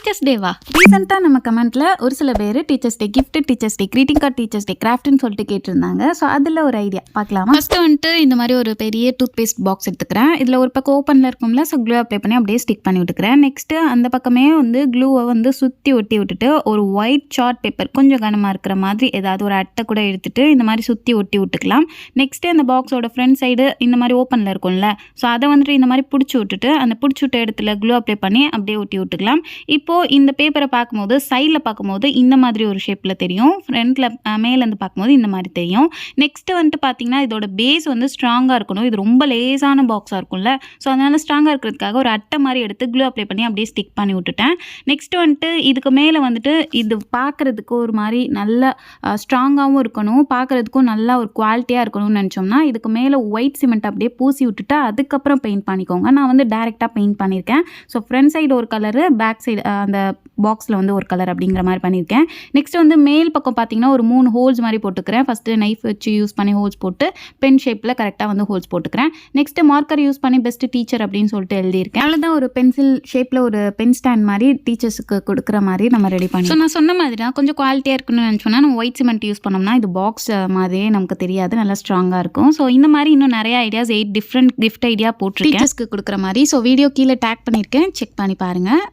Teachers டேவா? ரீசெண்டாக நம்ம கமெண்ட்டில் ஒரு சில பேர் teachers day gift, teachers day greeting card, teachers day கிராஃப்ட்னு சொல்லிட்டு கேட்டிருந்தாங்க. ஸோ அதில் ஒரு ஐடியா பார்க்கலாமா? ஃபஸ்ட்டு வந்துட்டு இந்த மாதிரி ஒரு பெரிய டூத் பேஸ்ட் பாக்ஸ் எடுத்துக்கிறேன். இதில் ஒரு பக்கம் ஓப்பனில் இருக்கும்ல, ஸோ க்ளூ அப்ளை பண்ணி அப்படியே ஸ்டிக் பண்ணி விட்டுக்கிறேன். நெக்ஸ்ட்டு அந்த பக்கமே வந்து க்ளூவை வந்து சுற்றி ஒட்டி விட்டுட்டு ஒரு ஒயிட் சார்ட் பேப்பர் கொஞ்சம் கனமாக இருக்கிற மாதிரி ஏதாவது ஒரு அட்டை கூட எடுத்துகிட்டு இந்த மாதிரி சுற்றி ஒட்டி விட்டுக்கலாம். நெக்ஸ்ட்டு அந்த பாக்ஸோட ஃப்ரண்ட் சைடு இந்த மாதிரி ஓப்பனில் இருக்கும்ல, ஸோ அதை வந்துட்டு இந்த மாதிரி பிடிச்சி விட்டுட்டு அந்த பிடிச்சி விட்ட இடத்துல க்ளூ அப்ளை பண்ணி அப்படியே ஒட்டி விட்டுக்கலாம். இப்போது இந்த பேப்பரை பார்க்கும்போது சைடில் பார்க்கும்போது இந்த மாதிரி ஒரு ஷேப்பில் தெரியும், ஃப்ரண்ட்டில் மேலேருந்து பார்க்கும்போது இந்த மாதிரி தெரியும். நெக்ஸ்ட்டு வந்துட்டு பார்த்திங்கன்னா இதோட பேஸ் வந்து ஸ்ட்ராங்காக இருக்கணும். இது ரொம்ப லேசான பாக்ஸாக இருக்கும்ல, ஸோ அதனால் ஸ்ட்ராங்காக இருக்கிறதுக்காக ஒரு அட்டை மாதிரி எடுத்து க்ளூ அப்ளை பண்ணி அப்படியே ஸ்டிக் பண்ணி விட்டுட்டேன். நெக்ஸ்ட்டு வந்துட்டு இதுக்கு மேலே வந்துட்டு இது பார்க்குறதுக்கு ஒரு மாதிரி நல்ல ஸ்ட்ராங்காகவும் இருக்கணும், பார்க்குறதுக்கும் நல்லா ஒரு குவாலிட்டியாக இருக்கணும்னு நினச்சோம்னா இதுக்கு மேலே ஒயிட் சிமெண்ட் அப்படியே பூசி விட்டுட்டு அதுக்கப்புறம் பெயிண்ட் பண்ணிக்கோங்க. நான் வந்து டேரெக்டாக பெயிண்ட் பண்ணியிருக்கேன். ஸோ ஃப்ரண்ட் சைடு ஒரு கலரு, பேக் சைடு அந்த பாக்ஸில் வந்து ஒரு கலர் அப்படிங்கிற மாதிரி பண்ணியிருக்கேன். நெக்ஸ்ட் வந்து மேல் பக்கம் பார்த்தீங்கன்னா ஒரு 3 ஹோல்ஸ் மாதிரி போட்டுக்கிறேன். ஃபஸ்ட்டு நைஃப் வச்சு யூஸ் பண்ணி ஹோல்ஸ் போட்டு பென் ஷேப்பில் கரெக்டாக வந்து ஹோல்ஸ் போட்டுக்கிறேன். நெக்ஸ்ட்டு மார்க்கர் யூஸ் பண்ணி பெஸ்ட் டீச்சர் அப்படின்னு சொல்லிட்டு எழுதியிருக்கேன். அவ்வளோதான், ஒரு பென்சில் ஷேப்பில் ஒரு பென் ஸ்டாண்ட் மாதிரி டீச்சர்ஸுக்கு கொடுக்குற மாதிரி நம்ம ரெடி பண்ணி. ஸோ நான் சொன்ன மாதிரி தான் கொஞ்சம் குவாலிட்டியாக இருக்குன்னு நினச்சோன்னா நம்ம ஒயிட் சிமெண்ட் யூஸ் பண்ணோம்னா இது பாக்ஸ் மாதிரியே நமக்கு தெரியாது, நல்லா ஸ்ட்ராங்காக இருக்கும். ஸோ இந்த மாதிரி இன்னும் நிறைய ஐடியாஸ் 8 டிஃப்ரெண்ட் கிஃப்ட் ஐடியா போட்டு டீச்சர்ஸ்க்கு கொடுக்குற மாதிரி. ஸோ வீடியோ கீழே டேக் பண்ணியிருக்கேன், செக் பண்ணி பாருங்கள்.